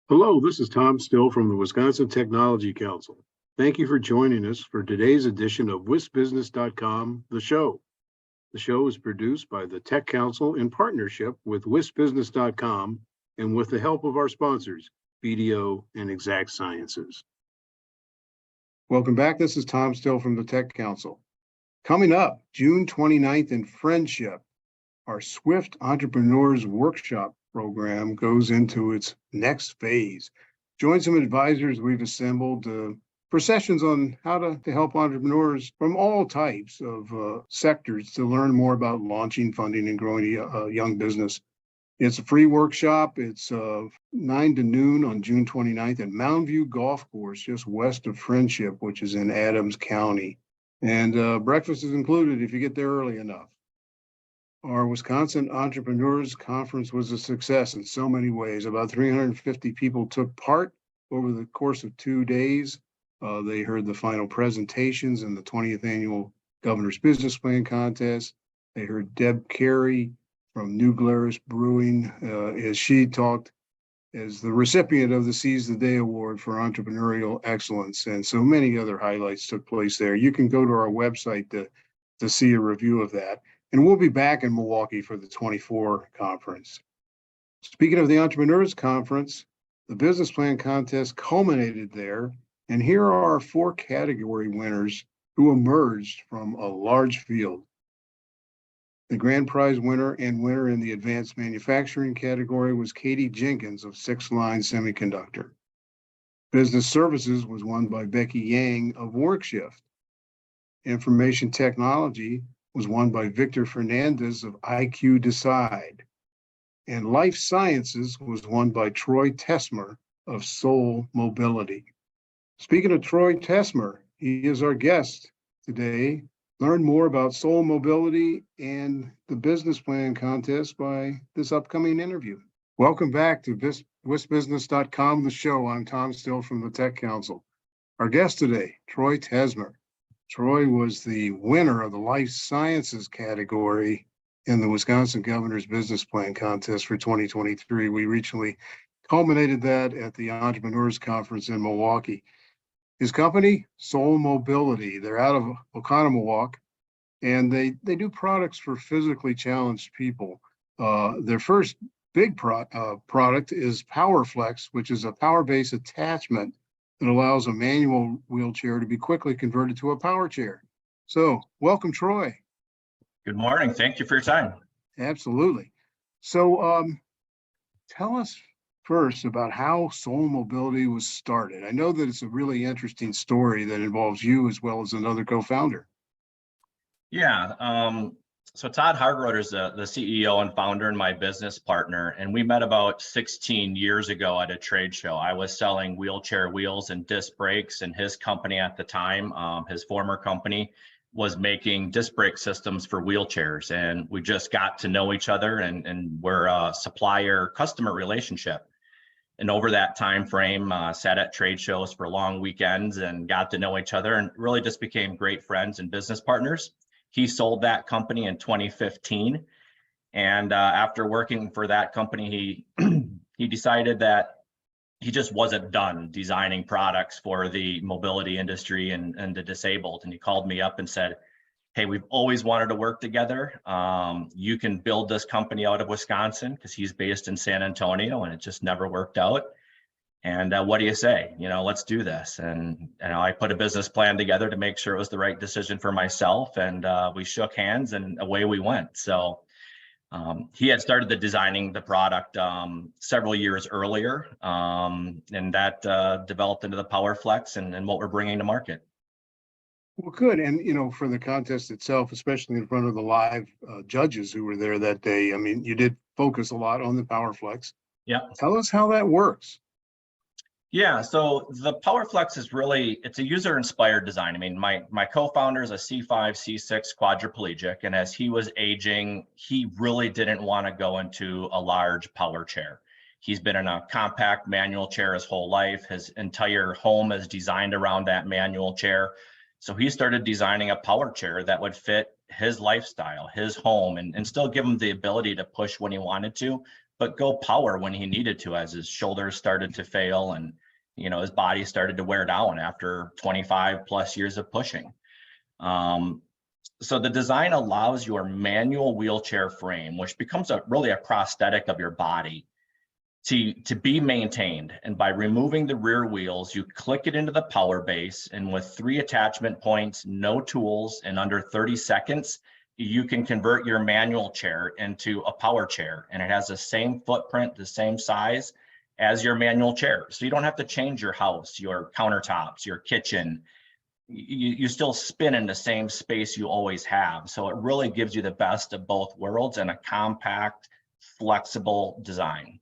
Hello, this is Tom Still from the Wisconsin Technology Council. Thank you for joining us for today's edition of WisBusiness.com, the show. The show is produced by the Tech Council in partnership with WisBusiness.com and with the help of our sponsors, BDO and Exact Sciences. Welcome back. This is Tom Still from the Tech Council. Coming up, June 29th in Friendship, our Swift Entrepreneurs Workshop program goes into its next phase. Join some advisors we've assembled for sessions on how to help entrepreneurs from all types of sectors to learn more about launching, funding, and growing a young business. It's a free workshop. It's 9 to noon on June 29th at Mountain View Golf Course, just west of Friendship, which is in Adams County. And breakfast is included if you get there early enough. Our Wisconsin Entrepreneurs Conference was a success in so many ways. About 350 people took part over the course of 2 days. They heard the final presentations in the 20th Annual Governor's Business Plan Contest. They heard Deb Carey from New Glarus Brewing as she talked as the recipient of the Seize the Day Award for Entrepreneurial Excellence. And so many other highlights took place there. You can go to our website to see a review of that. And we'll be back in Milwaukee for the 24 conference. Speaking of the Entrepreneurs Conference, the business plan contest culminated there. And here are our 4 category winners who emerged from a large field. The grand prize winner and winner in the advanced manufacturing category was Katie Jenkins of 6 Line Semiconductor. Business services was won by Becky Yang of WorkShift. Information technology was won by Victor Fernandez of IQ Decide. And life sciences was won by Troy Tesmer of Soul Mobility. Speaking of Troy Tesmer, he is our guest today. Learn more about Soul Mobility and the business plan contest by this upcoming interview. Welcome back to WisBusiness.com, the show. I'm Tom Still from the Tech Council. Our guest today, Troy Tesmer. Troy was the winner of the life sciences category in the Wisconsin Governor's Business Plan Contest for 2023. We recently culminated that at the Entrepreneurs Conference in Milwaukee. His company, Soul Mobility, they're out of Oconomowoc, and they do products for physically challenged people. Their first big product is PowerFlex, which is a power-based attachment that allows a manual wheelchair to be quickly converted to a power chair. So welcome, Troy. Good morning. Thank you for your time. Absolutely. So tell us first about how Soul Mobility was started. I know that it's a really interesting story that involves you as well as another co-founder. Yeah. So Todd Hargroder is the CEO and founder and my business partner, and we met about 16 years ago at a trade show. I was selling wheelchair wheels and disc brakes, and his company at the time, his former company, was making disc brake systems for wheelchairs. And we just got to know each other, and we're a supplier-customer relationship. And over that time frame, sat at trade shows for long weekends and got to know each other and really just became great friends and business partners. He sold that company in 2015. And after working for that company, he decided that he just wasn't done designing products for the mobility industry and the disabled. And he called me up and said, hey, we've always wanted to work together. You can build this company out of Wisconsin, because he's based in San Antonio, and it just never worked out. And what do you say? Let's do this. And I put a business plan together to make sure it was the right decision for myself. And we shook hands and away we went. So he had started designing the product several years earlier, and that developed into the PowerFlex and what we're bringing to market. Well, good. And, for the contest itself, especially in front of the live judges who were there that day, I mean, you did focus a lot on the PowerFlex. Yeah. Tell us how that works. Yeah, so the PowerFlex is it's a user-inspired design. I mean, my co-founder is a C5, C6 quadriplegic, and as he was aging, he really didn't want to go into a large power chair. He's been in a compact manual chair his whole life. His entire home is designed around that manual chair. So he started designing a power chair that would fit his lifestyle, his home, and still give him the ability to push when he wanted to, but go power when he needed to as his shoulders started to fail and, his body started to wear down after 25 plus years of pushing. So the design allows your manual wheelchair frame, which becomes really a prosthetic of your body, to be maintained. And by removing the rear wheels, you click it into the power base, and with 3 attachment points, no tools, in under 30 seconds, you can convert your manual chair into a power chair, and it has the same footprint, the same size as your manual chair. So you don't have to change your house, your countertops, your kitchen. You still spin in the same space you always have. So it really gives you the best of both worlds in a compact, flexible design.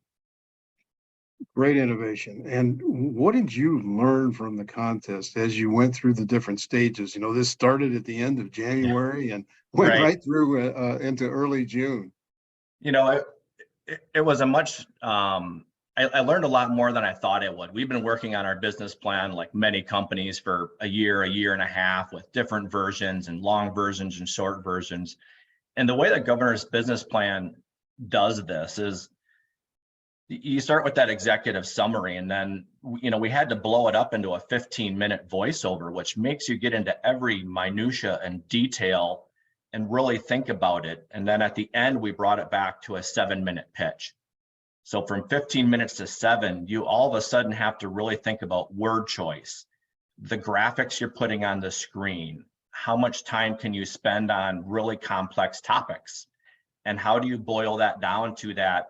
Great innovation. And what did you learn from the contest as you went through the different stages? This started at the end of January and went right through into early June. It was a much, I learned a lot more than I thought it would. We've been working on our business plan, like many companies, for a year and a half, with different versions and long versions and short versions. And the way that Governor's business plan does this is, you start with that executive summary, and then, we had to blow it up into a 15-minute voiceover, which makes you get into every minutia and detail and really think about it. And then at the end, we brought it back to a 7-minute pitch. So from 15 minutes to 7, you all of a sudden have to really think about word choice, the graphics you're putting on the screen, how much time can you spend on really complex topics, and how do you boil that down to that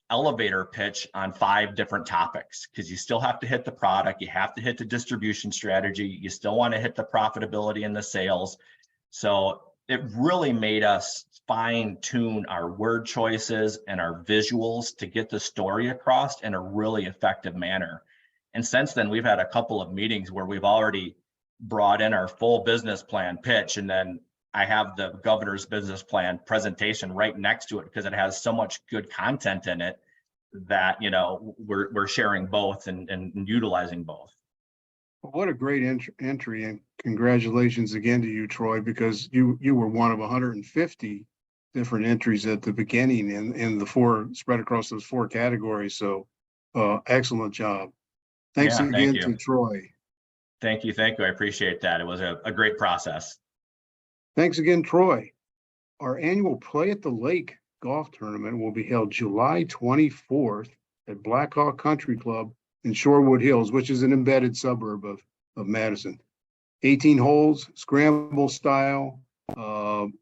elevator pitch on 5 different topics, because you still have to hit the product, you have to hit the distribution strategy, you still want to hit the profitability and the sales. So it really made us fine tune our word choices and our visuals to get the story across in a really effective manner. And since then, we've had a couple of meetings where we've already brought in our full business plan pitch, and then I have the Governor's business plan presentation right next to it, because it has so much good content in it that, we're sharing both and utilizing both. What a great entry, and congratulations again to you, Troy, because you were one of 150 different entries at the beginning in the 4 spread across those 4 categories. So excellent job. Thanks again to Troy. Thank you. I appreciate that. It was a great process. Thanks again, Troy. Our annual Play at the Lake golf tournament will be held July 24th at Blackhawk Country Club in Shorewood Hills, which is an embedded suburb of Madison. 18 holes, scramble style.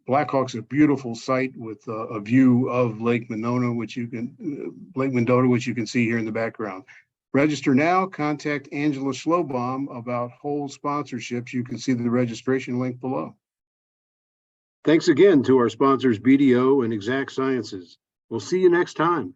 Blackhawk's a beautiful site with a view of Lake Mendota, which you can see here in the background. Register now. Contact Angela Schlobaum about hole sponsorships. You can see the registration link below. Thanks again to our sponsors, BDO and Exact Sciences. We'll see you next time.